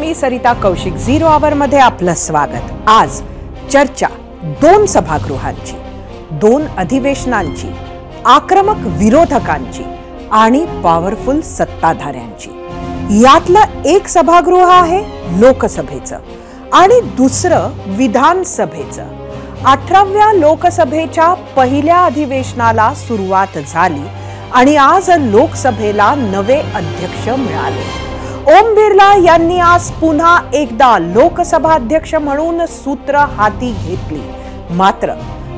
मी Sarita Kaushik. Zero आवर मध्ये आपलं स्वागत. आज चर्चा 2 सभागृहांची, 2 अधिवेशनांची, आक्रमक विरोधकांची आणि पॉवरफुल सत्ताधाऱ्यांची. यातलं एक सभागृह आहे लोकसभेचं आणि दुसरं विधानसभेचं. 18व्या लोकसभेच्या पहिल्या अधिवेशनाला सुरुवात झाली आणि आज लोकसभेला नवे अध्यक्ष मिळाले. ओम बिर्ला यांनी आज पुन्हा एकदा लोकसभा अध्यक्ष म्हणून सूत्र हाती घेतली. मात्र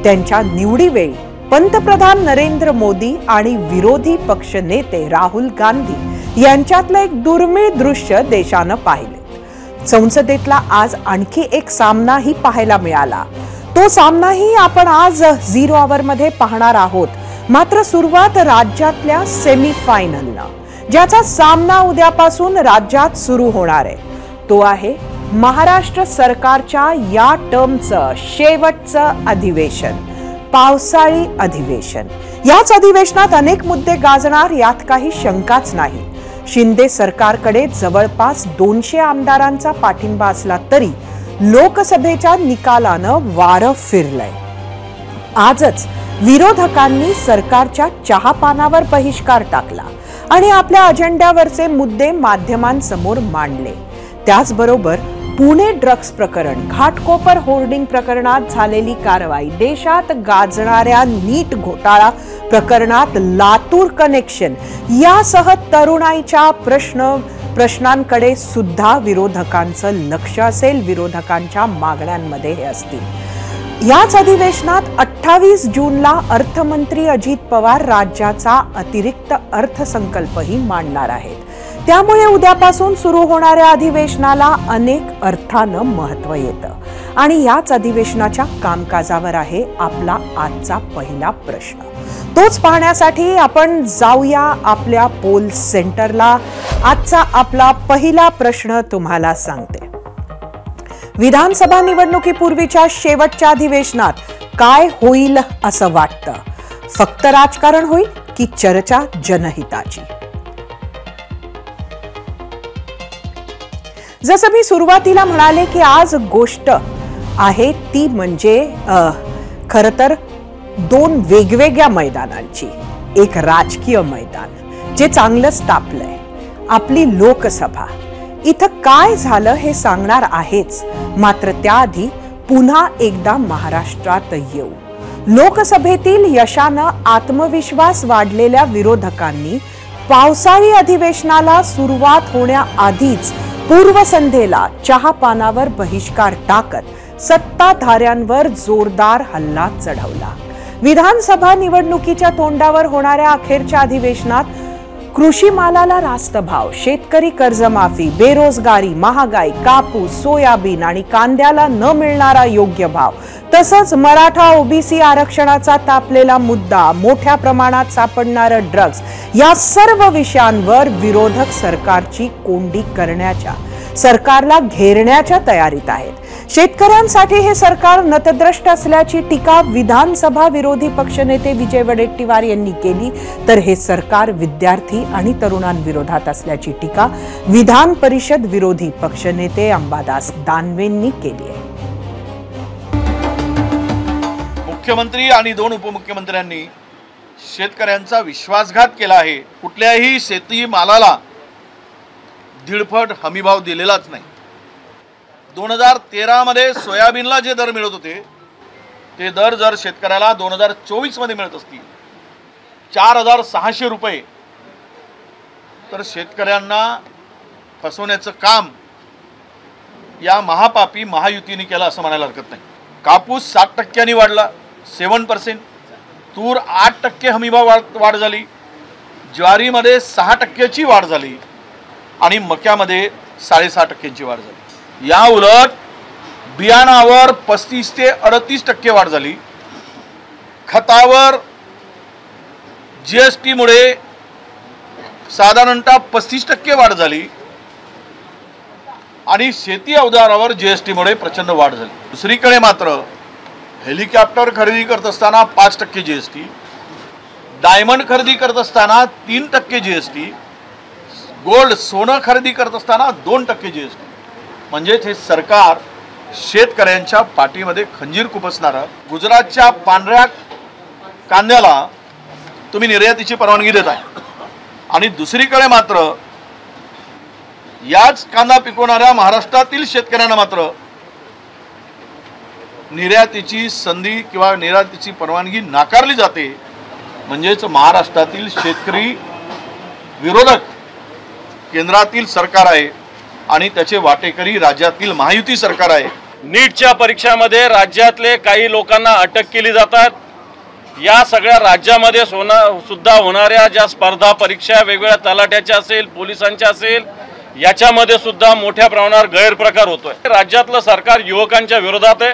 त्यांच्या निवडीवेळी पंतप्रधान नरेंद्र मोदी आणि विरोधी पक्षनेते राहुल गांधी यांच्यातलं एक दुर्मिळ दृश्य देशानं पाहिले. संसदेतला आज आणखी एक सामनाही पाहायला मिळाला. तो सामनाही आपण आज झिरो आवर मध्ये पाहणार आहोत. मात्र सुरुवात राज्यातल्या सेमीफायनलनं, ज्याचा सामना उद्यापासून राज्यात सुरू होणार आहे. तो आहे महाराष्ट्र सरकारच्या या टर्मचं शेवटचं अधिवेशन, पावसाळी अधिवेशन. याच अधिवेशनात अनेक मुद्दे गाजणार, यात काही शंकाच नाही. शिंदे सरकारकडे जवळपास 200 आमदारांचा पाठिंबा असला तरी लोकसभेच्या निकालानं वारं फिरलंय. आजच विरोधकांनी सरकारच्या चहापानावर बहिष्कार टाकला आणि आपल्या अजेंड्यावरचे मुद्दे माध्यमांसमोर मांडले. त्याचबरोबर पुणे ड्रग्ज प्रकरण, घाटकोपर होर्डिंग प्रकरणात झालेली कारवाई, देशात गाजणाऱ्या नीट घोटाळा प्रकरणात लातूर कनेक्शन यासह तरुणाईच्या प्रश्नांकडे सुद्धा विरोधकांचं लक्ष असेल. विरोधकांच्या मागण्यांमध्ये हे असतील. याच अधिवेशनात 28 जूनला अर्थमंत्री अजित पवार राज्याचा अतिरिक्त अर्थसंकल्पही मांडणार आहेत. त्यामुळे उद्यापासून सुरू होणाऱ्या अधिवेशनाला अनेक अर्थानं महत्त्व येतं आणि याच अधिवेशनाच्या कामकाजावर आहे आपला आजचा पहिला प्रश्न. तोच पाहण्यासाठी आपण जाऊया आपल्या पोल सेंटरला. आजचा आपला पहिला प्रश्न तुम्हाला सांगते. विधानसभा निवडणुकीपूर्वीच्या शेवटच्या अधिवेशनात काय होईल असं वाटतं? फक्त राजकारण होईल की चर्चा जनहिताची? जसं मी सुरुवातीला म्हणाले की आज गोष्ट आहे ती म्हणजे खरं तर 2 वेगवेगळ्या मैदानांची. एक राजकीय मैदान जे चांगलंच तापलंय, आपली लोकसभा. इथं काय झालं हे सांगणार आहेच, मात्र त्याआधी पुन्हा एकदा महाराष्ट्रात येऊ. लोकसभेतील यशानं आत्मविश्वास वाढलेल्या विरोधकांनी पावसाळी अधिवेशनाला सुरुवात होण्याआधीच पूर्वसंध्येला चहापानावर बहिष्कार टाकत सत्ताधाऱ्यांवर जोरदार हल्ला चढवला. विधानसभा निवडणुकीच्या तोंडावर होणाऱ्या अखेरच्या अधिवेशनात कृषी मालाला रास्त भाव, शेतकरी कर्जमाफी, बेरोजगारी, महागाई, कापूस, सोयाबीन आणि कांद्याला न मिळणारा योग्य भाव, तसंच मराठा ओबीसी आरक्षणाचा तापलेला मुद्दा, मोठ्या प्रमाणात सापडणारं ड्रग्ज, या सर्व विषयांवर विरोधक सरकारची कोंडी करण्याच्या, सरकारला घेरण्याच्या तयारीत आहेत. शेतकऱ्यांसाठी हे सरकार नतद्रष्ट असल्याची टीका विधानसभा विरोधी पक्षनेते विजय वडेट्टीवार यांनी केली, तर हे सरकार विद्यार्थी आणि तरुणांविरोधात असल्याची टीका विधान परिषद विरोधी पक्षनेते अंबादास दानवेंनी केली आहे. मुख्यमंत्री आणि 2 उपमुख्यमंत्र्यांनी शेतकऱ्यांचा विश्वासघात केला आहे. कुठल्याही शेती मालाला दीडपट हमीभाव दिलेलाच नाही. 2013 मध्ये सोयाबीनला जे दर मिळत होते ते दर जर शेतकऱ्याला 2024 मध्ये मिळत असतील 4600 रुपये, तर शेतकऱ्यांना फसवण्याचं काम या महापापी महायुतीने केलं असं म्हणायला हरकत नाही. कापूस 7% वाढला, 7%. तूर 8% हमीभाव वाढ झाली. ज्वारीमध्ये 6%ची वाढ झाली आणि मक्यामध्ये 6.5%ची वाढ झाली. या उलट बियाणावर 35 ते 38% वाढ झाली. खतावर GST मुळे साधारणतः 35% वाढ झाली आणि शेती अवजारावर GST मुळे प्रचंड वाढ झाली. दुसरीकडे मात्र हेलिकॉप्टर खरेदी करत असताना 5% GST, डायमंड खरेदी करत असताना 3% GST, गोल्ड सोनं खरेदी करत असताना 2% GST. म्हणजेच हे सरकार शेतकऱ्यांच्या पाठीमध्ये खंजीर खुपसणारं. गुजरातच्या पांढऱ्या कांद्याला तुम्ही निर्यातीची परवानगी देत आहे आणि दुसरीकडे मात्र याच कांदा पिकवणाऱ्या महाराष्ट्रातील शेतकऱ्यांना मात्र निर्यातीची संधी किंवा निर्यातीची परवानगी नाकारली जाते. म्हणजेच महाराष्ट्रातील शेतकरी विरोधक केंद्रातील सरकार आहे आणि त्याचे वाटेकरी राज्यातील महायुती सरकार आहे. नीटच्या परीक्षामध्ये राज्यातले काही लोकांना अटक केली जातात. या सगळ्या राज्यामध्ये सुद्धा होणाऱ्या ज्या स्पर्धा परीक्षा वेगवेगळ्या तलाट्याच्या असेल, पोलिसांच्या असेल, याच्यामध्ये सुद्धा मोठ्या प्रमाणावर गैरप्रकार होतोय. राज्यातलं सरकार युवकांच्या विरोधात आहे.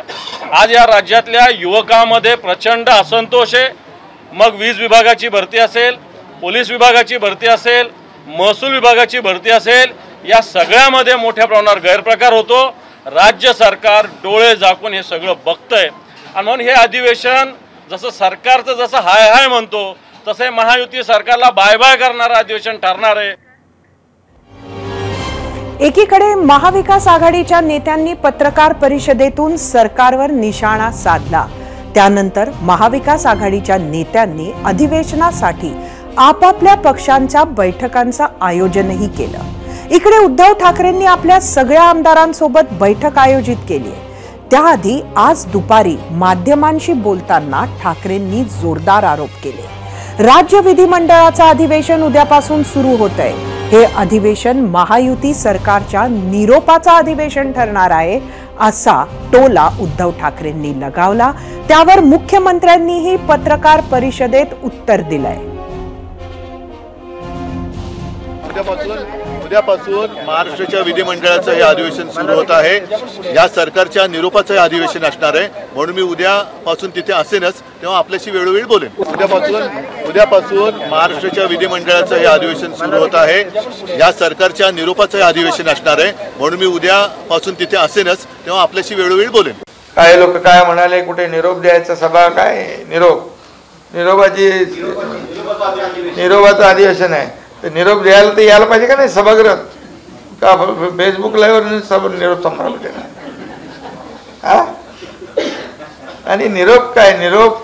आज या राज्यातल्या युवकांमध्ये प्रचंड असंतोष आहे. मग वीज विभागाची भरती असेल, पोलीस विभागाची भरती असेल, महसूल विभागाची भरती असेल, या सगळ्यामध्ये मोठ्या प्रमाणावर गैरप्रकार होतो. राज्य सरकार डोळे झाकून हे सगळं बघतंय आणि म्हणून हे अधिवेशन जसं सरकारचं जसं हाय हाय म्हणतो तसे महायुती सरकारला बाय बाय करणारं अधिवेशन ठरणार आहे. एकीकडे महाविकास आघाडीच्या नेत्यांनी पत्रकार परिषदेतून सरकारवर निशाणा साधला. त्यानंतर महाविकास आघाडीच्या नेत्यांनी अधिवेशनासाठी आपापल्या पक्षांच्या बैठकांचं आयोजनही केलं. इकडे उद्धव ठाकरेंनी आपल्या सगळ्या आमदारांसोबत बैठक आयोजित केली आहे. त्याआधी आज दुपारी माध्यमांशी बोलताना ठाकरेंनी जोरदार आरोप केले. राज्य विधिमंडळाचं अधिवेशन उद्यापासून सुरू होतंय. हे अधिवेशन महायुती सरकारच्या निरोपाचं अधिवेशन ठरणार आहे असा टोला उद्धव ठाकरेंनी लगावला. त्यावर मुख्यमंत्र्यांनीही पत्रकार परिषदेत उत्तर दिलंय. उद्यापासून महाराष्ट्राच्या विधिमंडळाचं हे अधिवेशन सुरू होत आहे. या सरकारच्या निरोपाचं हे अधिवेशन असणार आहे. म्हणून मी उद्यापासून तिथे असेनच, तेव्हा आपल्याशी वेळोवेळी बोलेन. उद्यापासून महाराष्ट्राच्या विधिमंडळाचं हे अधिवेशन सुरू होत आहे. या सरकारच्या निरोपाचं हे अधिवेशन असणार आहे. म्हणून मी उद्यापासून तिथे असेनच, तेव्हा आपल्याशी वेळोवेळी बोलेन. काही लोक काय म्हणाले, कुठे निरोप द्यायचा सभा, काय निरोपाचं अधिवेशन आहे. निरोप द्यायला तर यायला पाहिजे का नाही सभागृहात, का फेसबुक लाईव्हवर निरोप संभाळला पाहिजे. आणि निरोप काय, निरोप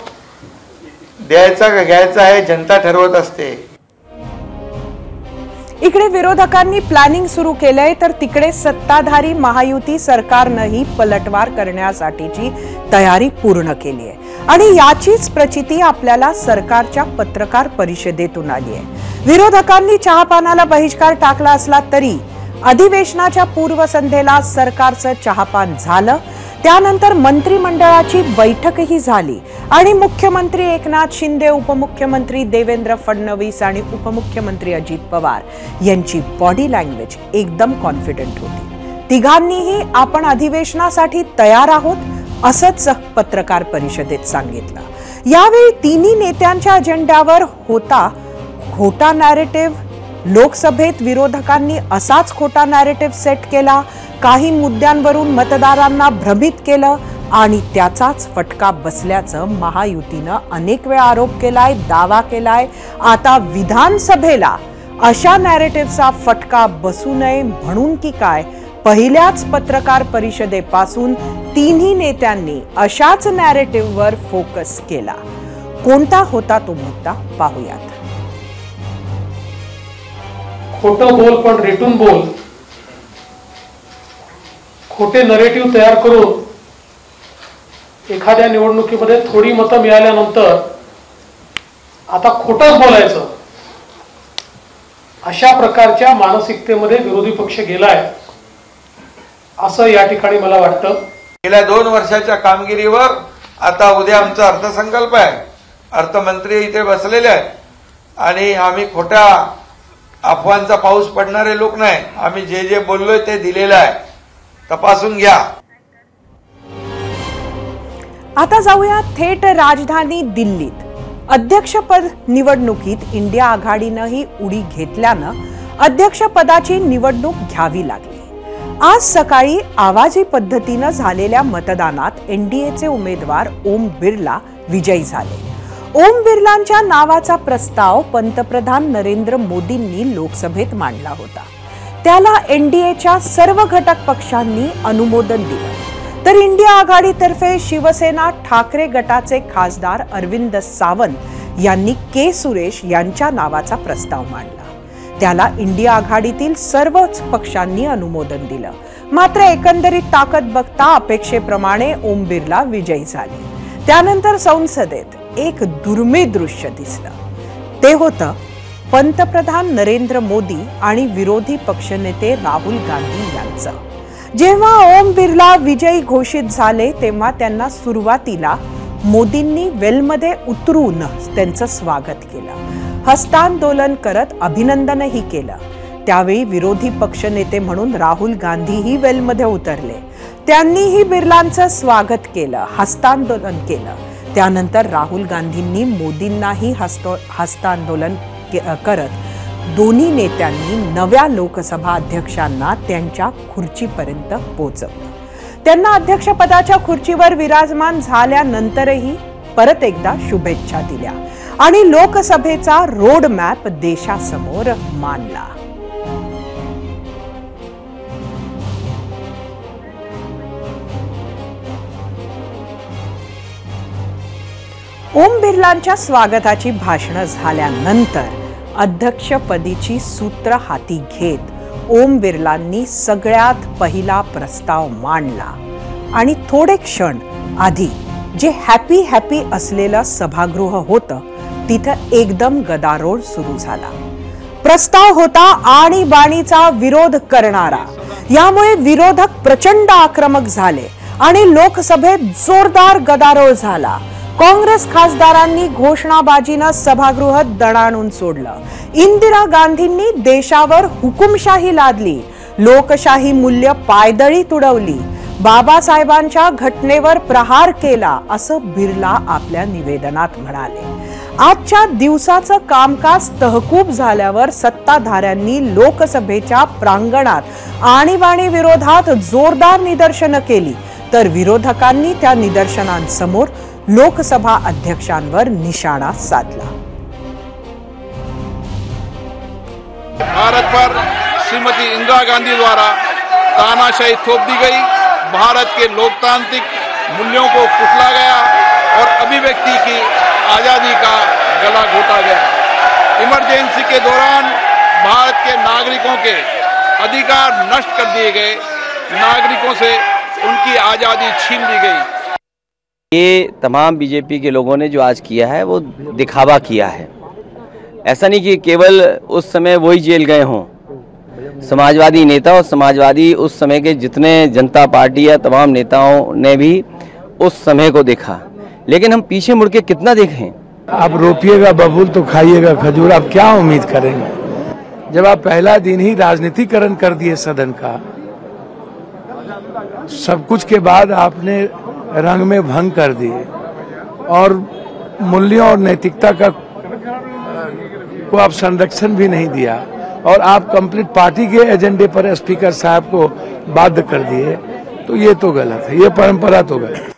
द्यायचा का घ्यायचा आहे जनता ठरवत असते. इकडे विरोधकांनी प्लॅनिंग सुरू केलंय तर तिकडे सत्ताधारी महायुती सरकारनंही पलटवार करण्यासाठीची तयारी पूर्ण केली आहे आणि याचीच प्रचिती आपल्याला सरकारच्या पत्रकार परिषदेतून आली आहे. विरोधकांनी चहापानाला बहिष्कार टाकला असला तरी अधिवेशनाच्या पूर्वसंध्येला सरकारचं चहापान झालं. त्यानंतर मंत्रिमंडळाची बैठकही झाली आणि मुख्यमंत्री एकनाथ शिंदे, उपमुख्यमंत्री देवेंद्र फडणवीस आणि उपमुख्यमंत्री अजित पवार यांची बॉडी लँग्वेज एकदम कॉन्फिडंट होती. तिघांनीही आपण अधिवेशनासाठी तयार आहोत असंच पत्रकार परिषदेत सांगितलं. यावेळी तिन्ही नेत्यांच्या अजेंड्यावर होता खोटा नॅरेटिव्ह. लोकसभेत विरोधकांनी असाच खोटा नॅरेटिव्ह सेट केला. काही मुद्द्यांवरून मतदारांना भ्रमित केलं आणि त्याचाच फटका बसल्याचं महायुतीनं अनेक वेळा आरोप केलाय, दावा केलाय. आता विधानसभेला अशा नॅरेटिव्हचा फटका बसू नये म्हणून की काय, पहिल्याच पत्रकार परिषदेपासून तिन्ही नेत्यांनी अशाच नॅरेटिव्हवर फोकस केला. कोणता होता तो मुद्दा पाहूयात. खोटं बोल पण रेटून बोल, खोटे नरेटिव्ह तयार करून एखाद्या निवडणुकीमध्ये थोडी मतं मिळाल्यानंतर आता खोटंच बोलायचं, अशा प्रकारच्या मानसिकतेमध्ये विरोधी पक्ष गेलाय असं या ठिकाणी मला वाटतं. गेल्या 2 वर्षाच्या कामगिरीवर आता उद्या आमचा अर्थसंकल्प आहे. अर्थमंत्री इथे बसलेले आहेत आणि आम्ही खोट्या अफवांचा पाऊस पडणारे लोक नाही. आम्ही जे जे बोललोय ते दिलेलं आहे, तपासून घ्या. आता जाऊया थेट राजधानी दिल्लीत. अध्यक्षपद निवडणुकीत इंडिया आघाडीनंही उडी घेतल्यानं अध्यक्षपदाची निवडणूक घ्यावी लागली. आज सकाळी आवाजी पद्धतीनं झालेल्या मतदानात एनडीएचे उमेदवार ओम बिर्ला विजयी झाले. ओम बिर्लांच्या नावाचा प्रस्ताव पंतप्रधान नरेंद्र मोदींनी लोकसभेत मांडला होता. त्याला एनडीएच्या सर्व घटक पक्षांनी अनुमोदन दिलं. तर इंडिया आघाडीतर्फे शिवसेना ठाकरे गटाचे खासदार अरविंद सावंत यांनी के सुरेश यांच्या नावाचा प्रस्ताव मांडला. त्याला इंडिया आघाडीतील सर्वच पक्षांनी अनुमोदन दिलं. मात्र एकंदरीत ताकद बघता अपेक्षेप्रमाणे ओम बिर्ला विजयी झाले. त्यानंतर संसदेत एक दुर्मिळ दृश्य दिसलं. ते होतं पंतप्रधान नरेंद्र मोदी आणि विरोधी पक्षनेते राहुल गांधी यांचं. जेव्हा ओम बिर्ला विजयी घोषित झाले तेव्हा त्यांना सुरुवातीला मोदींनी वेलमध्ये उतरून त्यांचं स्वागत केलं, हस्तांदोलन करत अभिनंदनही केलं. त्यावेळी विरोधी पक्षनेते म्हणून राहुल गांधीही वेलमध्ये उतरले. त्यांनीही बिर्लांचं स्वागत केलं, हस्तांदोलन केलं. त्यानंतर राहुल गांधींनी मोदींनाही हस्तांदोलन करत दोन्ही नेत्यांनी नव्या लोकसभा अध्यक्षांना त्यांच्या खुर्चीपर्यंत पोहोचवलं. त्यांना अध्यक्षपदाच्या खुर्चीवर विराजमान झाल्यानंतरही परत एकदा शुभेच्छा दिल्या आणि लोकसभेचा रोड मॅप देशासमोर मांडला. ओम बिर्लांच्या स्वागताची भाषणं झाल्यानंतर अध्यक्षपदीची सूत्र हाती घेत ओम बिर्लांनी सगळ्यात पहिला प्रस्ताव मांडला आणि थोडे क्षण आधी जे हॅपी असलेलं सभागृह होतं तिथं एकदम गदारोळ सुरू झाला. प्रस्ताव होता आणीबाणीचा विरोध करणारा. यामुळे विरोधक प्रचंड आक्रमक झाले आणि लोकसभेत जोरदार गदारोळ झाला. काँग्रेस खासदारांनी घोषणाबाजीनं सभागृह दणाणून सोडलं. इंदिरा गांधींनी देशावर हुकुमशाही लादली, लोकशाही मूल्य पायदळी तुडवली, बाबासाहेबांच्या घटनेवर प्रहार केला असं बिर्ला आपल्या निवेदनात म्हणाले. आजच्या दिवसाचं कामकाज तहकूब झाल्यावर सत्ताधाऱ्यांनी लोकसभेच्या प्रांगणात आणीबाणी विरोधात जोरदार निदर्शनं केली, तर विरोधकांनी त्या निदर्शनांसमोर लोकसभा अध्यक्षांवर निशाणा साधला. भारत पर श्रीमती इंदिरा गांधी द्वारा तानाशाही थोप दी गई, भारत के लोकतांत्रिक मूल्यों को कुचला गया और अभिव्यक्ति की आज़ादी का गला घोटा गया. इमरजेंसी के दौरान भारत के नागरिकों के अधिकार नष्ट कर दिए गए, नागरिकों से उनकी आज़ादी छीन ली गई. ये तमाम बीजेपी के लोगों ने जो आज किया है वो दिखावा किया है. ऐसा नहीं कि केवल उस समय वही जेल गए हों. समाजवादी नेता और समाजवादी उस समय के जितने जनता पार्टी या तमाम नेताओं ने भी उस समय को देखा, लेकिन हम पीछे मुड़ के कितना देखें. आप रोपिएगा बबूल तो खाइएगा खजूर. आप क्या उम्मीद करेंगे जब आप पहला दिन ही राजनीतिकरण कर दिए सदन का. सब कुछ के बाद आपने रंग में भंग कर दिए और मूल्यों और नैतिकता का को आप संरक्षण भी नहीं दिया और आप कंप्लीट पार्टी के एजेंडे पर स्पीकर साहब को बाध्य कर दिए. तो ये तो गलत है, ये परंपरा तो गलत.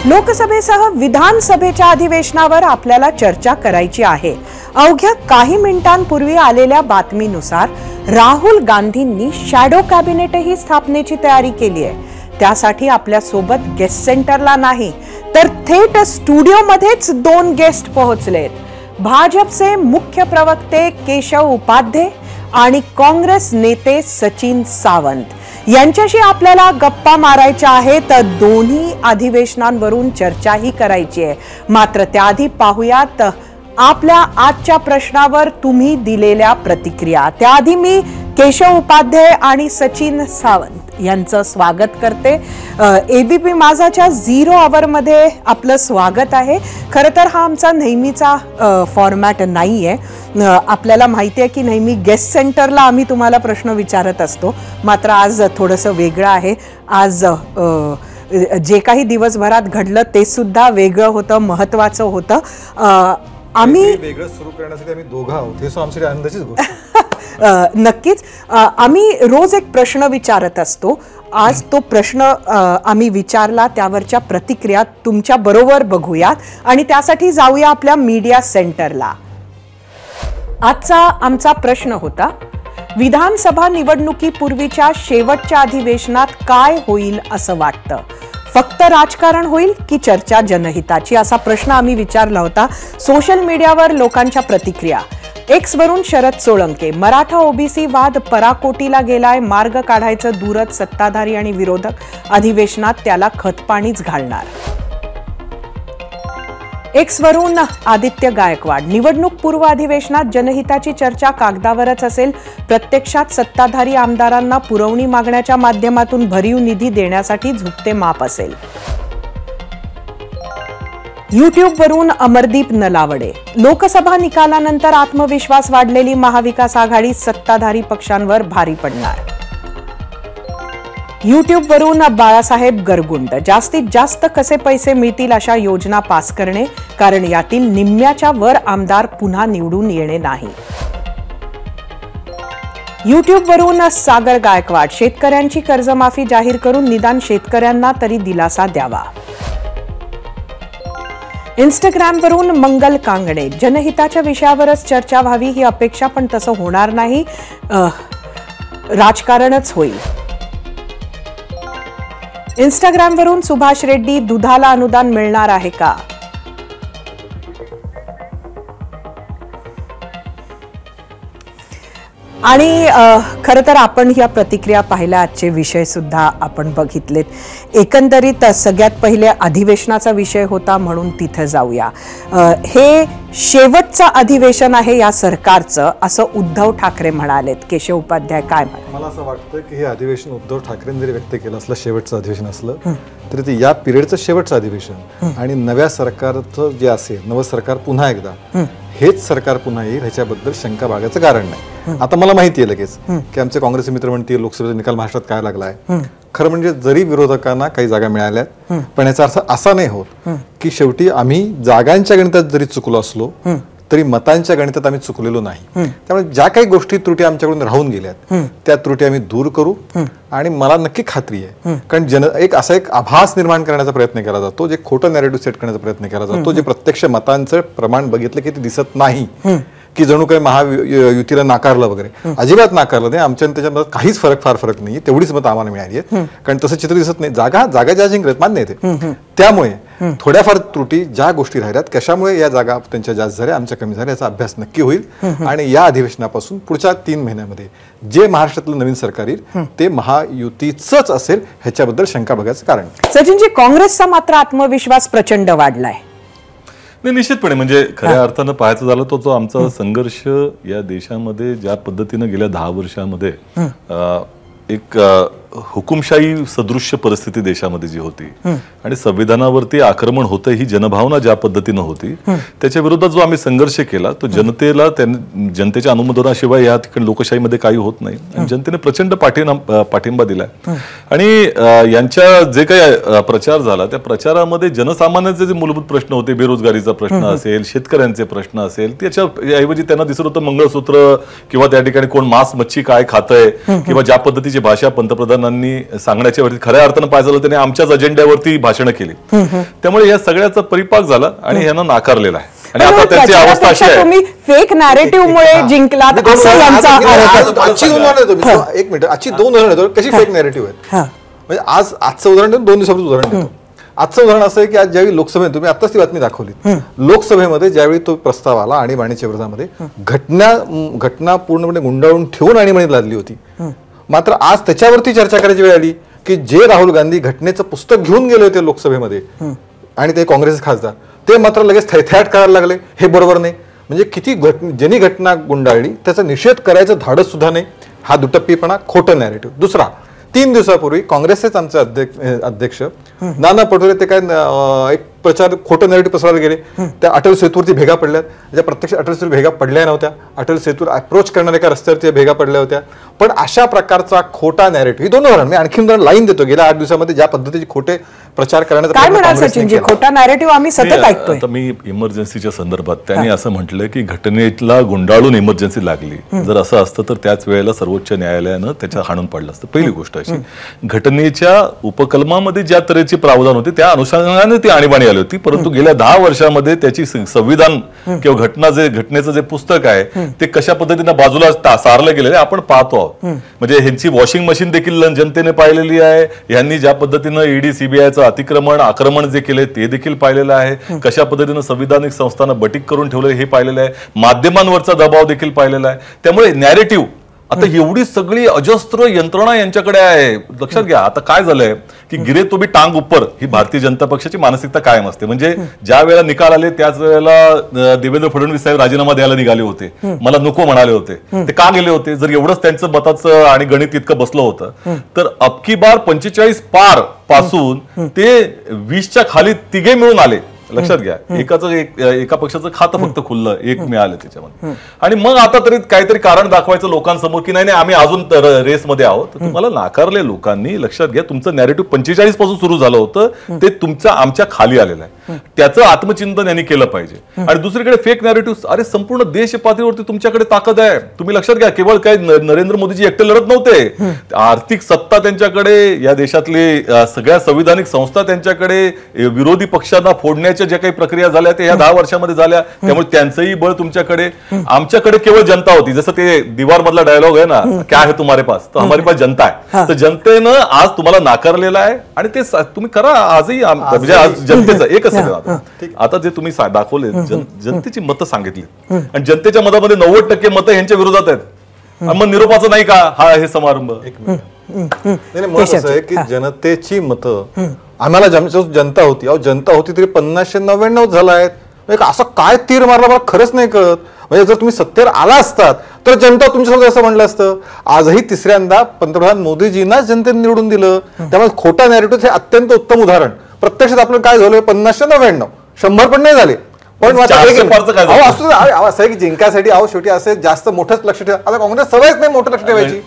लोकसभेसह विधानसभेच्या अधिवेशनावर आपल्याला चर्चा करायची आहे. अवघ्या काही मिनिटांपूर्वी आलेल्या बातमीनुसार राहुल गांधींनी शॅडो कॅबिनेटही स्थापनेची तयारी केली आहे. त्यासाठी आपल्या सोबत गेस्ट सेंटरला नाही तर थेट स्टुडिओमध्येच 2 गेस्ट पोहोचलेत. भाजपचे मुख्य प्रवक्ते केशव उपाध्ये आणि काँग्रेस नेते सचिन सावंत यांच्याशी आपल्याला गप्पा मारायच्या आहेत. दोन्ही अधिवेशनांवरून चर्चाही करायची आहे. मात्र त्याआधी पाहूयात आपल्या आजच्या प्रश्नावर तुम्ही दिलेल्या प्रतिक्रिया. त्याआधी मी केशव उपाध्ये आणि सचिन सावंत यांचं स्वागत करते. एबीपी माझाच्या 0 आवरमध्ये आपलं स्वागत आहे. खरं तर हा आमचा नेहमीचा फॉर्मॅट नाही आहे. आपल्याला माहिती आहे की नेहमी गेस्ट सेंटरला आम्ही तुम्हाला प्रश्न विचारत असतो, मात्र आज थोडंसं वेगळं आहे. आज जे काही दिवसभरात घडलं ते सुद्धा वेगळं होतं, महत्त्वाचं होतं. आम्ही वेगळं सुरू करण्यासाठी आम्ही दोघं आहोत, हे आमच्यासाठी आनंदाचीच गोष्ट. नक्कीच. आम्ही रोज एक प्रश्न विचारत असतो. आज तो प्रश्न आम्ही विचारला, त्यावरच्या प्रतिक्रिया तुमच्या बरोबर बघूयात आणि त्यासाठी जाऊया आपल्या मीडिया सेंटरला. आजचा आमचा प्रश्न होता विधानसभा निवडणुकीपूर्वीच्या शेवटच्या अधिवेशनात काय होईल असं वाटतं? फक्त राजकारण होईल की चर्चा जनहिताची, असा प्रश्न आम्ही विचारला होता. सोशल मीडियावर लोकांच्या प्रतिक्रिया. एक्सवरून शरद सोळंके, मराठा ओबीसी वाद पराकोटीला गेलाय, मार्ग काढायचं दूरच, सत्ताधारी आणि विरोधक अधिवेशनात त्याला खतपाणीच घालणार. एक्सवरून आदित्य गायकवाड, निवडणूक पूर्व अधिवेशनात जनहिताची चर्चा कागदावरच असेल, प्रत्यक्षात सत्ताधारी आमदारांना पुरवणी मागण्याच्या माध्यमातून भरीव निधी देण्यासाठी झुकते माप असेल. युट्यूबवरून अमरदीप नलावडे, लोकसभा निकालानंतर आत्मविश्वास वाढलेली महाविकास आघाडी सत्ताधारी पक्षांवर भारी पडणार. युट्यूबवरून बाळासाहेब गरगुंड, जास्तीत जास्त कसे पैसे मिळतील अशा योजना पास करणे, कारण यातील निम्म्याच्या वर आमदार पुन्हा निवडून येणे नाही. युट्यूबवरून सागर गायकवाड, शेतकऱ्यांची कर्जमाफी जाहीर करून निदान शेतकऱ्यांना तरी दिलासा द्यावा. इंस्टाग्रामवरून मंगल कांगणे, जनहिताच्या विषयावरच चर्चा व्हावी ही अपेक्षा, पण तसं होणार नाही, राजकारणच होईल. इंस्टाग्रामवरून सुभाष रेड्डी, दुधाला अनुदान मिळणार आहे का? आणि खरं तर आपण ह्या प्रतिक्रिया पाहिल्या, आजचे विषय सुद्धा आपण बघितलेत. एकंदरीत सगळ्यात पहिले अधिवेशनाचा विषय होता म्हणून तिथे जाऊया. हे शेवटचं अधिवेशन आहे या सरकारचं, असं उद्धव ठाकरे म्हणालेत. केशव उपाध्याय काय म्हणाले? मला असं वाटतं की हे अधिवेशन उद्धव ठाकरेंनी जरी व्यक्त केलं असलं शेवटचं अधिवेशन असलं तरी ते या पिरियडचं शेवटचं अधिवेशन आणि नव्या सरकारचं जे असेल, नवं सरकार पुन्हा एकदा हेच सरकार पुन्हा येईल ह्याच्याबद्दल शंका बाळगायचं कारण नाही. आता मला माहिती आहे लगेच की आमचे काँग्रेसचे मित्र म्हणतील लोकसभेचा निकाल महाराष्ट्रात काय लागलाय. खरं म्हणजे जरी विरोधकांना काही जागा मिळाल्यात, पण याचा अर्थ असा नाही होत की शेवटी आम्ही जागांच्या गणितात जरी चुकलो असलो तरी मतांच्या गणितात आम्ही चुकलेलो नाही. त्यामुळे ज्या काही गोष्टी त्रुटी आमच्याकडून राहून गेल्यात त्या त्रुटी आम्ही दूर करू. आणि मला नक्की खात्री आहे, कारण एक आभास निर्माण करण्याचा प्रयत्न केला जातो, जे खोटं नॅरेटिव्ह सेट करण्याचा प्रयत्न केला जातो, जे प्रत्यक्ष मतांचं प्रमाण बघितलं की ते दिसत नाही की जणू काही महायुतीला नाकारलं वगैरे. अजिबात नाकारलं नाही. आमच्या त्याच्यामध्ये काहीच फार फरक नाही. तेवढीच मतं आम्हाला मिळाली आहेत, कारण तसं चित्र दिसत नाही. जागा ज्या जिंकल्यात मान्य येते. त्यामुळे थोड्याफार त्रुटी ज्या गोष्टी राहिल्यात, कशामुळे या जागा त्यांच्या जास्त झाल्या, आमच्या कमी झाल्या, याचा अभ्यास नक्की होईल. आणि या अधिवेशनापासून पुढच्या 3 महिन्यामध्ये जे महाराष्ट्रातलं नवीन सरकार येईल ते महायुतीचंच असेल, ह्याच्याबद्दल शंका बघायचं कारण. सचिनजी, काँग्रेसचा मात्र आत्मविश्वास प्रचंड वाढलाय. निश्चितपणे म्हणजे खऱ्या अर्थानं पाहायचं झालं तो आमचा संघर्ष या देशामध्ये ज्या पद्धतीनं गेल्या 10 वर्षामध्ये एक हुकुमशाही सदृश्य परिस्थिती देशामध्ये जी होती आणि संविधानावरती आक्रमण होतं, ही जनभावना ज्या पद्धतीनं होती, त्याच्या विरोधात जो आम्ही संघर्ष केला तो जनतेला जनतेच्या अनुमोदनाशिवाय या ठिकाणी लोकशाहीमध्ये काही होत नाही. आणि जनतेने प्रचंड पाठिंबा दिलाय. आणि यांच्या जे काही प्रचार झाला त्या प्रचारामध्ये जनसामान्यांचे जे मूलभूत प्रश्न होते, बेरोजगारीचा प्रश्न असेल, शेतकऱ्यांचे प्रश्न असेल, त्याच्याऐवजी त्यांना दिसत होतं मंगळसूत्र किंवा त्या ठिकाणी कोण मांस मच्छी काय खातंय किंवा ज्या पद्धतीची भाषा पंतप्रधानांनी सांगण्याच्या वरती खऱ्या अर्थानं पाहिजे झालं त्यांनी आमच्याच अजेंड्यावरती भाषणं केली. त्यामुळे या सगळ्याचा परिपाक झाला आणि यांना नाकारलेला आहे. आणि आता त्याची अवस्था अशी आहे, तुम्ही फेक नॅरेटिव्ह मुळे जिंकलात असं यांचा आरोप. एक मिनिट, आजची 2 उदाहरणं देतो. कशी फेक नॅरेटिव्ह आहेत म्हणजे आजचं उदाहरण देतो, 2 दिवसापूर्वी उदाहरण देतो. आजचं उदाहरण असं आहे की आज ज्यावेळी लोकसभेत, तुम्ही आत्ताच ती बातमी दाखवली, लोकसभेमध्ये ज्यावेळी तो प्रस्ताव आला आणीबाणीच्या विरोधामध्ये, घटना पूर्णपणे गुंडाळून ठेवून आणीबाणी लादली होती. मात्र आज त्याच्यावरती चर्चा करायची वेळ आली की जे राहुल गांधी घटनेचं पुस्तक घेऊन गेले होते लोकसभेमध्ये आणि ते काँग्रेसचे खासदार, ते मात्र लगेच थैथयाट करायला लागले. हे बरोबर नाही. म्हणजे किती ज्यांनी घटना गुंडाळली त्याचा निषेध करायचं धाडस सुद्धा नाही. हा दुटप्पीपणा, खोटं नॅरेटिव्ह. दुसरा, 3 दिवसापूर्वी काँग्रेसचेच आमचे अध्यक्ष नाना पटोले ते काय एक प्रचार खोटं नॅरेटिव्ह पसरवायला गेले. त्या अटल सेतूवरती भेगा पडल्यात, ज्या प्रत्यक्ष अटल सेतूवर भेगा पडल्या नव्हत्या. अटल सेतूवर अप्रोच करणाऱ्या एका रस्त्यावरती भेगा पडल्या होत्या. पण अशा प्रकारचा खोटा नॅरेटिव्ह, ही 2 उदाहरण मी आणखी लाईन देतो. गेल्या 8 दिवसामध्ये ज्या पद्धतीचे खोटे प्रचार करण्याचा खोटा नॅरेटिव्ह आम्ही सतत ऐकतोय. आता मी इमर्जन्सीच्या संदर्भात त्यांनी असं म्हटलं की घटनेला गुंडाळून इमर्जन्सी लागली. जर असं असतं तर त्याच वेळेला सर्वोच्च न्यायालयानं त्याच्या हाणून पाडलं असतं. पहिली गोष्ट अशी, घटनेच्या उपकलमामध्ये ज्या तऱ्हेचे प्रावधान होते त्या अनुषंगाने ती आणीबाणी आली निघाली होती, परंतु गेल्या 10 वर्षामध्ये त्याची संविधान किंवा घटनेचं जे पुस्तक आहे ते कशा पद्धतीनं बाजूला सारलं गेलेलं आहे आपण पाहतो आहोत. म्हणजे ह्यांची वॉशिंग मशीन देखील जनतेने पाहिलेली आहे, यांनी ज्या पद्धतीनं ईडी सीबीआयचं आक्रमण जे केले ते देखील पाहिलेलं आहे, कशा पद्धतीनं संविधानिक संस्थांना बटीक करून ठेवलं हे पाहिलेलं आहे, माध्यमांवरचा दबाव देखील पाहिलेला आहे. त्यामुळे नॅरेटिव्ह आता एवढी सगळी अजस्त्र यंत्रणा यांच्याकडे आहे. लक्षात घ्या, आता काय झालंय की गिरे तो भी टांग उपर ही भारतीय जनता पक्षाची मानसिकता कायम असते. म्हणजे ज्या वेळेला निकाल आले त्याच वेळेला देवेंद्र फडणवीस साहेब राजीनामा द्यायला निघाले होते, मला नको म्हणाले होते. ते का गेले होते? जर एवढंच त्यांचं मताचं आणि गणित इतकं बसलं होतं तर अबकी बार 45 पार पासून ते 20च्या खाली तिघे मिळून आले. लक्षात घ्या, एका पक्षाचं खातं फक्त खुललं, एक मिळालं त्याच्यामध्ये. आणि मग आता तरी काहीतरी कारण दाखवायचं लोकांसमोर की नाही आम्ही अजून रेसमध्ये आहोत. तुम्हाला नाकारले लोकांनी. लक्षात घ्या, तुमचं नॅरेटिव्ह 45 पासून सुरू झालं होतं, ते तुमचं आमच्या खाली आलेलं आहे. त्याचं आत्मचिंतन यांनी केलं पाहिजे. आणि दुसरीकडे फेक नॅरेटिव्ह, अरे संपूर्ण देश पातळीवरती तुमच्याकडे ताकद आहे. तुम्ही लक्षात घ्या, केवळ काही नरेंद्र मोदीजी एकटे लढत नव्हते. आर्थिक सत्ता त्यांच्याकडे, या देशातले सगळ्या संविधानिक संस्था त्यांच्याकडे, विरोधी पक्षांना फोडण्याच्या ज्या काही प्रक्रिया झाल्या त्या 10 वर्षामध्ये झाल्या. त्यामुळे त्यांचंही बळ तुमच्याकडे. आमच्याकडे केवळ जनता होती. जसं ते दीवार मधला डायलॉग आहे ना, क्या है तुम्हारे पास, तो हमारे पास जनता आहे. तर जनतेनं आज तुम्हाला नाकारलेलं आहे आणि ते तुम्ही करा आजही. म्हणजे आज जनतेचं एकच आता जे तुम्ही दाखवले, जनतेची मतं सांगितली आणि जनतेच्या मतामध्ये 90% मतं यांच्या विरोधात आहेत. मग निरोपाचं नाही का हा हे समारंभ? नाही, मत असं आहे की जनतेची मतं आम्हाला जनता होती, अहो जनता होती तरी 50-99 झाला आहेत. असं काय तीर मारला मला खरंच नाही कळत. म्हणजे जर तुम्ही सत्तेवर आला असतात तर जनता तुमच्यासोबत असं म्हणलं असतं. आजही तिसऱ्यांदा पंतप्रधान मोदीजींनाच जनतेने निवडून दिलं. त्यामुळे खोटा नॅरेटिव्ह हे अत्यंत उत्तम उदाहरण. प्रत्यक्षात आपलं काय झालं, 50-99 100 पण नाही झाले. पण असं आहे की जिंकायसाठी शेवटी असे जास्त मोठंच लक्ष ठेवा. आता काँग्रेस सवयच नाही मोठं लक्ष ठेवायची.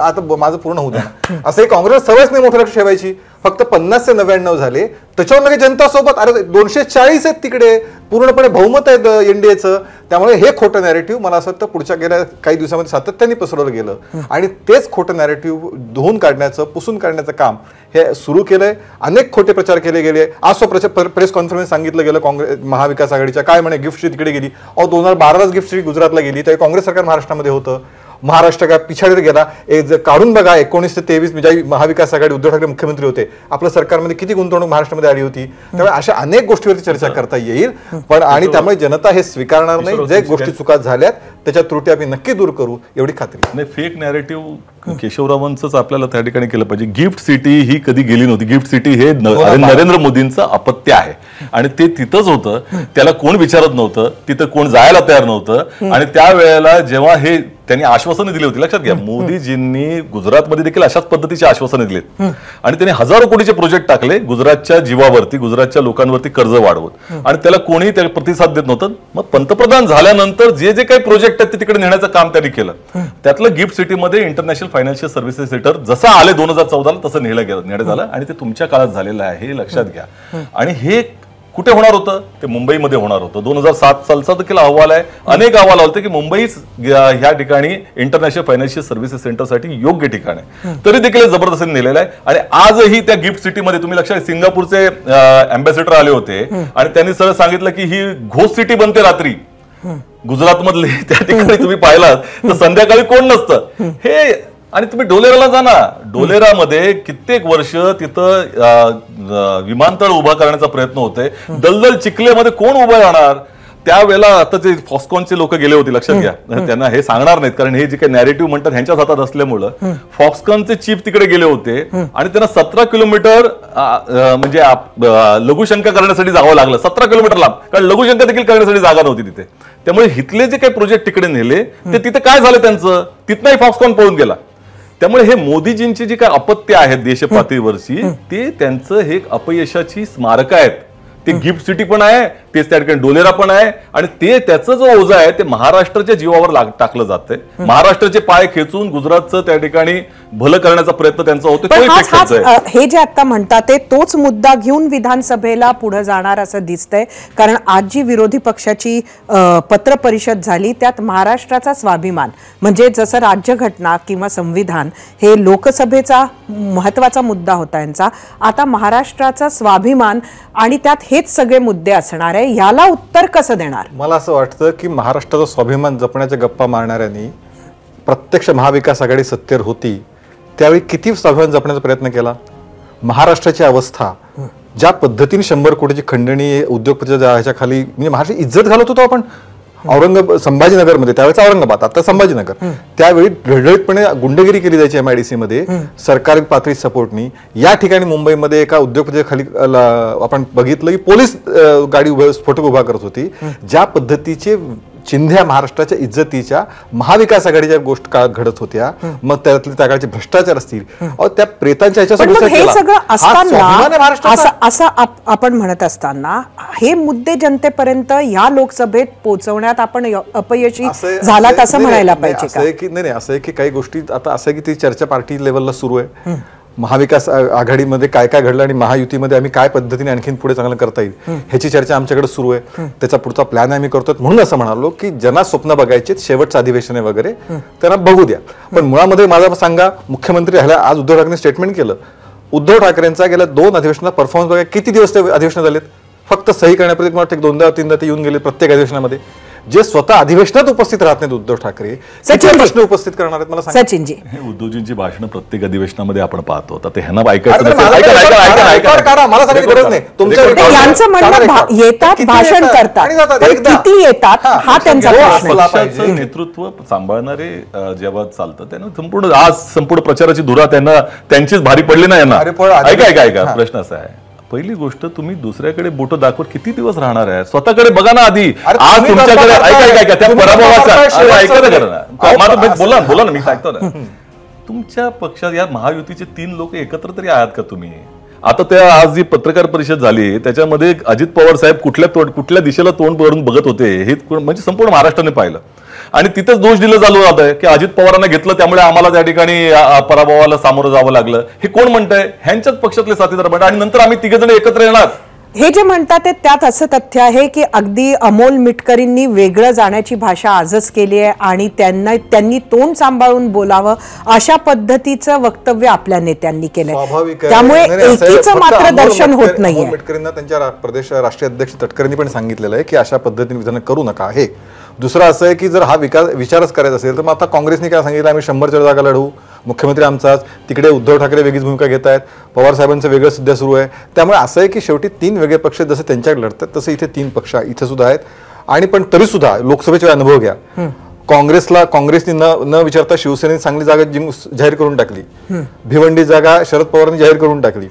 आता माझं पूर्ण होऊ द्या. असं काँग्रेस सवयच नाही मोठं लक्ष ठेवायची. फक्त 50 ते 99 झाले, त्याच्यावर लगे जनता सोबत. अरे 240 आहेत तिकडे, पूर्णपणे बहुमत आहे एनडीएचं. त्यामुळे हे खोटं नॅरेटिव्ह मला असं वाटतं पुढच्या गेल्या काही दिवसामध्ये सातत्याने पसरवलं गेलं आणि तेच खोटं नॅरेटिव्ह धुवून काढण्याचं, पुसून काढण्याचं काम हे सुरू केलंय. अनेक खोटे प्रचार केले गेले. आज प्रेस कॉन्फरन्स सांगितलं गेलं काँग्रेस महाविकास आघाडीच्या, काय म्हणे गिफ्ट तिकडे गेली. 2012लाच गिफ्ट गुजरातला गेली, तर काँग्रेस सरकार महाराष्ट्रामध्ये होतं. महाराष्ट्र काय पिछाडीवर गेला. काढून बघा 19 ते 23 म्हणजे महाविकास आघाडी उद्धव ठाकरे मुख्यमंत्री होते, आपल्या सरकारमध्ये किती गुंतवणूक महाराष्ट्रामध्ये आली होती. त्यामुळे अशा अनेक गोष्टीवरती चर्चा करता येईल. पण आणि त्यामुळे जनता हे स्वीकारणार नाही. जे गोष्टी चुका झाल्यात त्याच्या त्रुटी आम्ही नक्की दूर करू एवढी खात्री. नाही, फेक नॅरेटिव्ह केशवरावांचंच आपल्याला त्या ठिकाणी केलं पाहिजे. गिफ्ट सिटी ही कधी गेली नव्हती. गिफ्ट सिटी हे नरेंद्र मोदींचं अपत्य आहे आणि ते तिथंच होतं. त्याला कोण विचारत नव्हतं, तिथं कोण जायला तयार नव्हतं. आणि त्यावेळेला जेव्हा हे त्यांनी आश्वासनं दिली होती, लक्षात घ्या, मोदीजींनी गुजरातमध्ये देखील अशाच पद्धतीची आश्वासनं दिलीत आणि त्यांनी हजारो कोटीचे प्रोजेक्ट टाकले गुजरातच्या जीवावरती, गुजरातच्या लोकांवरती कर्ज वाढवत, आणि त्याला कोणी त्या प्रतिसाद देत नव्हतं. मग पंतप्रधान झाल्यानंतर जे जे काही प्रोजेक्ट आहेत ते तिकडे नेण्याचं काम त्यांनी केलं. त्यातलं गिफ्ट सिटीमध्ये इंटरनॅशनल फायनान्शियल सर्व्हिसेस सेंटर जसं आले 2014ला तसं नेण्यात झालं आणि ते तुमच्या काळात झालेलं आहे, हे लक्षात घ्या. आणि हे कुठे होणार होतं? ते मुंबईमध्ये होणार होतं. 2007 सालचा देखील अहवाल आहे. अनेक अहवाल होते की मुंबईच ह्या ठिकाणी इंटरनॅशनल फायनान्शियल सर्व्हिसेस सेंटरसाठी योग्य ठिकाण आहे. तरी देखील जबरदस्तीने नेलेलं आहे. आणि आजही त्या गिफ्ट सिटीमध्ये तुम्ही लक्षात, सिंगापूरचे अँबॅसेडर आले होते आणि त्यांनी सरळ सांगितलं की ही घोस्ट सिटी बनते रात्री. गुजरात मधले त्या ठिकाणी तुम्ही पाहिलात तर संध्याकाळी कोण नसतं. हे आणि तुम्ही डोलेराला जा ना, डोलेरामध्ये कित्येक वर्ष तिथं विमानतळ उभा करण्याचा प्रयत्न होतोय. दलदल चिखलेमध्ये कोण उभं राहणार? त्यावेळेला आता जे फॉक्सकॉनचे लोक गेले होते, लक्षात घ्या, त्यांना हे सांगणार नाहीत कारण हे जे काही नॅरेटिव्ह म्हणतात ह्यांच्याच हातात असल्यामुळं फॉक्सकॉनचे चीफ तिकडे गेले होते आणि त्यांना 17 किलोमीटर म्हणजे लघुशंका करण्यासाठी जावं लागलं. 17 किलोमीटर लांब, कारण लघुशंका देखील करण्यासाठी जागा नव्हती तिथे. त्यामुळे हिथले जे काही प्रोजेक्ट तिकडे नेले ते तिथे काय झालं त्यांचं, तिथनंही फॉक्सकॉन पळून गेला. त्यामुळे हे मोदीजींची जी काही अपत्य आहेत देशपातळीवरची, ते त्यांचं हे अपयशाची स्मारक आहेत. ते गिफ्ट सिटी पण आहे, तेच त्या ठिकाणी डोलेरा पण आहे, आणि ते त्याचं जो ओझं आहे ते महाराष्ट्राच्या जीवावर टाकलं जातंय. महाराष्ट्राचे पाय खेचून गुजरातचं त्या ठिकाणी भलं करण्याचा प्रयत्न त्यांचा होतो. हे जे आता म्हणतात ते तोच मुद्दा घेऊन विधानसभेला पुढे जाणार असं दिसतंय, कारण आज जी विरोधी पक्षाची पत्र परिषद झाली त्यात महाराष्ट्राचा स्वाभिमान म्हणजे जसं राज्यघटना किंवा संविधान हे लोकसभेचा महत्वाचा मुद्दा होता यांचा, आता महाराष्ट्राचा स्वाभिमान आणि त्यात हेच सगळे मुद्दे असणार आहे. याला उत्तर कसं देणार? मला असं वाटतं की महाराष्ट्राचा स्वाभिमान जपण्याच्या गप्पा मारणाऱ्यांनी प्रत्यक्ष महाविकास आघाडी सत्तेवर होती त्यावेळी किती स्वाभिमान जपण्याचा प्रयत्न केला. महाराष्ट्राची अवस्था ज्या पद्धतीने 100 कोटीची खंडणी उद्योगपतीच्या ह्याच्या खाली म्हणजे महाराष्ट्राची इज्जत घालत होतो आपण. संभाजीनगरमध्ये त्यावेळेचा औरंगाबाद आता संभाजीनगर, त्यावेळी ढळढळीतपणे गुंडगिरी केली जायची MIDC मध्ये सरकारी पातळी सपोर्टनी. या ठिकाणी मुंबईमध्ये एका उद्योगपतीच्या खाली आपण बघितलं की पोलीस गाडी स्फोटक उभा करत होती. ज्या पद्धतीचे चिन्ह्या महाराष्ट्राच्या इज्जतीच्या महाविकास आघाडीच्या गोष्ट काळात घडत होत्या, मग त्यातले त्या काळाचे भ्रष्टाचार असतील, त्या प्रेतांच्या ह्याच्यासोबत हे सगळं असताना असं आपण म्हणत असताना हे मुद्दे जनतेपर्यंत या लोकसभेत पोहोचवण्यात आपण अपयशी झालात असं म्हणायला पाहिजे का? नाही, असं आहे की काही गोष्टी आता असं आहे की ती चर्चा पार्टी लेवलला सुरू आहे. महाविकास आघाडीमध्ये काय काय घडलं आणि महायुतीमध्ये आम्ही काय पद्धतीने आणखीन पुढे चांगलं करता येईल ह्याची चर्चा आमच्याकडे सुरू आहे. त्याचा पुढचा प्लॅन आम्ही करतोय. म्हणून असं म्हणालो की ज्यांना स्वप्न बघायचे शेवटचं अधिवेशन आहे वगैरे त्यांना बघू द्या. पण मुळामध्ये मला सांगा, मुख्यमंत्री आज उद्धव ठाकरेंनी स्टेटमेंट केलं, उद्धव ठाकरेंचा गेल्या 2 अधिवेशनात परफॉर्मन्स बघा किती दिवस ते अधिवेशन झालेत. फक्त सही करण्याप्रती 2-3दा ते येऊन गेले प्रत्येक अधिवेशनामध्ये. जे स्वतः अधिवेशनात उपस्थित राहत नाहीत उद्धव ठाकरे प्रश्न उपस्थित करणार आहेत. मला सचिनजी, उद्धवजींची भाषणं प्रत्येक अधिवेशनामध्ये आपण पाहतो. आता ते ह्यांना ऐकायचं यांचं म्हणणं येतात भाषण करतात, किती येतात हा त्यांचा पक्षाचं नेतृत्व सांभाळणारे जेव्हा चालतं त्यांना संपूर्ण प्रचाराची धुरा त्यांना त्यांचीच भारी पडली ना यांना. ऐका प्रश्न असा आहे, पहिली गोष्ट तुम्ही दुसऱ्याकडे बोटं दाखवत किती दिवस राहणार आहे? स्वतःकडे बघा ना आधी. आज तुमच्याकडे ऐका त्या पराभवाचा बोला ना, मी सांगतो ना. तुमच्या पक्षात या महायुतीचे 3 लोक एकत्र तरी आहात का तुम्ही? आता त्या आज जी पत्रकार परिषद झाली त्याच्यामध्ये अजित पवार साहेब कुठल्या दिशेला तोंड करून बघत होते हे म्हणजे संपूर्ण महाराष्ट्राने पाहिलं. आणि तिथेच दोष दिलं चालू जात आहे की अजित पवारांना घेतलं त्यामुळे आम्हाला त्या ठिकाणी पराभवाला सामोरं जावं लागलं. हे कोण म्हणतंय? ह्यांच्याच पक्षातले साथीदार म्हणतात. आणि नंतर आम्ही 3 जण एकत्र येणार हे जे म्हणतात त्यात असं तथ्य आहे की अगदी अमोल मिटकरींनी वेगळं जाण्याची भाषा आजच केली आहे आणि त्यांनी तोंड सांभाळून बोलावं अशा पद्धतीचं वक्तव्य आपल्या नेत्यांनी केलंय. त्यामुळे एकीचं मात्र दर्शन होत नाहीये. मिटकरींना त्यांच्या प्रदेश राष्ट्रीय अध्यक्ष तटकरेंनी पण सांगितलेलं आहे की अशा पद्धतीने विधान करू नका. हे दुसरं असं आहे की जर हा विचारच करायचा असेल तर मग आता काँग्रेसने काय सांगितलं, आम्ही 100 जागा लढवू, मुख्यमंत्री आमचाच, तिकडे उद्धव ठाकरे वेगळीच भूमिका घेत आहेत, पवार साहेबांचं वेगळं सध्या सुरू आहे. त्यामुळे असं आहे की शेवटी 3 वेगळे पक्ष जसं त्यांच्याकडे लढतात तसं इथे 3 पक्ष इथे सुद्धा आहेत. आणि पण तरी सुद्धा लोकसभेचे अनुभव घ्या, काँग्रेसने न विचारता शिवसेनेने चांगली जागा जाहीर करून टाकली, भिवंडी जागा शरद पवारांनी जाहीर करून टाकली.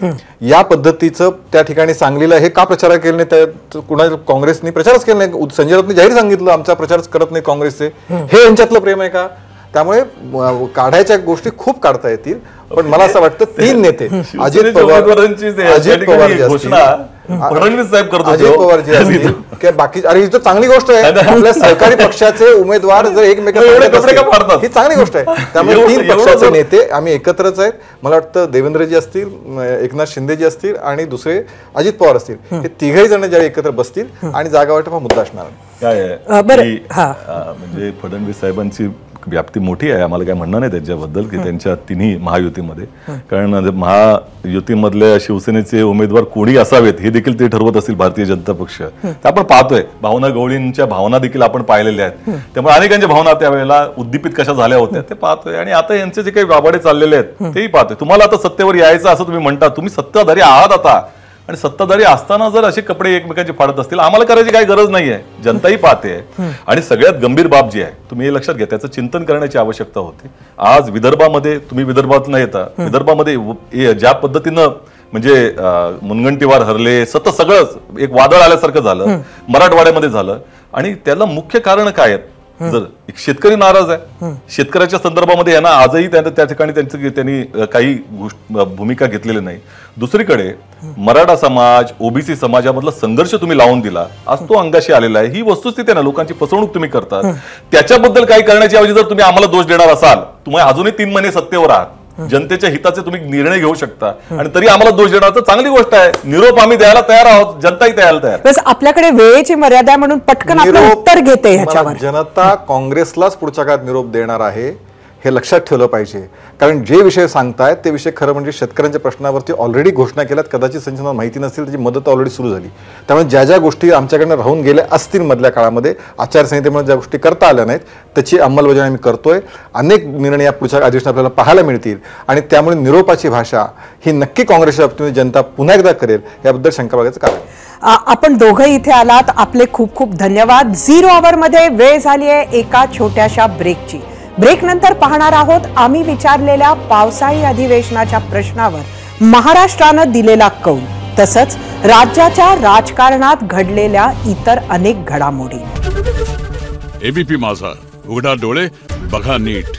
या पद्धतीचं त्या ठिकाणी सांगलीला हे का प्रचार केले नाही? कुणा काँग्रेसने प्रचारच केला नाही. संजय राऊतने जाहीर सांगितलं आमचा प्रचारच करत नाही काँग्रेसचे. हे यांच्यातलं प्रेम आहे का? त्यामुळे काढायच्या गोष्टी खूप काढता येतील. पण मला असं वाटतं 3 नेते अजित पवार जे असतील किंवा बाकी, अरे ही तर चांगली गोष्ट आहे. आपल्या सरकारी पक्षाचे उमेदवार जर एकमेकांना ही चांगली गोष्ट आहे. त्यामुळे 3 पक्षाचे नेते आम्ही एकत्रच आहेत. मला वाटतं देवेंद्रजी असतील, एकनाथ शिंदेजी असतील आणि दुसरे अजित पवार असतील, हे 3घही जण ज्यावेळी एकत्र बसतील आणि जागा वाटप हा मुद्दा असणार काय म्हणजे फडणवीस साहेबांची व्याप्ती मोठी आहे. आम्हाला काय म्हणणं नाही त्यांच्याबद्दल की त्यांच्या 3ही महायुतीमध्ये, कारण महायुतीमधल्या शिवसेनेचे उमेदवार कोणी असावेत हे देखील ते ठरवत असतील भारतीय जनता पक्ष. आपण पाहतोय भावना गवळींच्या भावना देखील आपण पाहिलेल्या आहेत. त्यामुळे अनेकांच्या भावना त्यावेळेला उद्दीपित कशा झाल्या होत्या ते पाहतोय. आणि आता यांचे जे काही वाबाडे चाललेले आहेत तेही पाहतोय. तुम्हाला आता सत्तेवर यायचं असं तुम्ही म्हणता, तुम्ही सत्ताधारी आहात आता, आणि सत्ताधारी असताना जर असे कपडे एकमेकांचे फाडत असतील आम्हाला करायची काही गरज नाहीये. जनताही पाहते. आणि सगळ्यात गंभीर बाब जी आहे तुम्ही हे लक्षात घ्या, त्याचं चिंतन करण्याची आवश्यकता होती. आज विदर्भामध्ये, तुम्ही विदर्भात न येता विदर्भामध्ये ज्या पद्धतीनं म्हणजे मुनगंटीवार हरले, सगळंच एक वादळ आल्यासारखं झालं, मराठवाड्यामध्ये झालं. आणि त्याला मुख्य कारण काय आहेत? जर एक शेतकरी नाराज आहे, शेतकऱ्याच्या संदर्भामध्ये यांना आजही त्या ठिकाणी त्यांनी काही भूमिका घेतलेली नाही. दुसरीकडे मराठा समाज, ओबीसी समाजामधला संघर्ष तुम्ही लावून दिला, आज तो अंगाशी आलेला आहे. ही वस्तुस्थिती आहे ना, लोकांची फसवणूक तुम्ही करतात. त्याच्याबद्दल काही करण्याच्या ऐवजी जर तुम्ही आम्हाला दोष देणार असाल, तुम्ही अजूनही 3 महिने सत्तेवर आहात, जनतेच्या हिताचे तुम्ही निर्णय घेऊ शकता आणि तरी आम्हाला दोष देणार, तर चांगली गोष्ट आहे. निरोप आम्ही द्यायला तयार आहोत, जनताही द्यायला तयार. बस आपल्याकडे वेळेची मर्यादा म्हणून पटकन आपलं उत्तर घेते ह्याच्यावर. जनता काँग्रेसलाच पुढच्या काळात निरोप देणार आहे हे लक्षात ठेवलं पाहिजे. कारण जे विषय सांगतायत ते विषय खरं म्हणजे शेतकऱ्यांच्या प्रश्नावरती ऑलरेडी घोषणा केल्यात. कदाचित संचालना माहिती नसेल, त्याची मदत ऑलरेडी सुरू झाली. त्यामुळे ज्या ज्या गोष्टी आमच्याकडनं राहून गेल्या असतील मधल्या काळामध्ये, आचारसंहितेमुळे ज्या गोष्टी करता आल्या नाहीत, त्याची अंमलबजावणी आम्ही करतोय. अनेक निर्णय या पुढच्या अधिवेशनात आपल्याला पाहायला मिळतील आणि त्यामुळे निरोपाची भाषा ही नक्की काँग्रेसच्या बाबतीत जनता पुन्हा एकदा करेल याबद्दल शंका बाळगायचं कारण. आपण दोघं इथे आलात, आपले खूप खूप धन्यवाद. 0 आवरमध्ये वेळ झाली आहे एका छोट्याशा ब्रेकची. ब्रेक नंतर पाहणार आहोत आम्ही विचारलेल्या पावसाळी अधिवेशनाच्या प्रश्नावर महाराष्ट्रानं दिलेला कौल, तसंच राज्याच्या राजकारणात घडलेल्या इतर अनेक घडामोडी. एबीपी माझा, उघडा डोळे बघा नीट.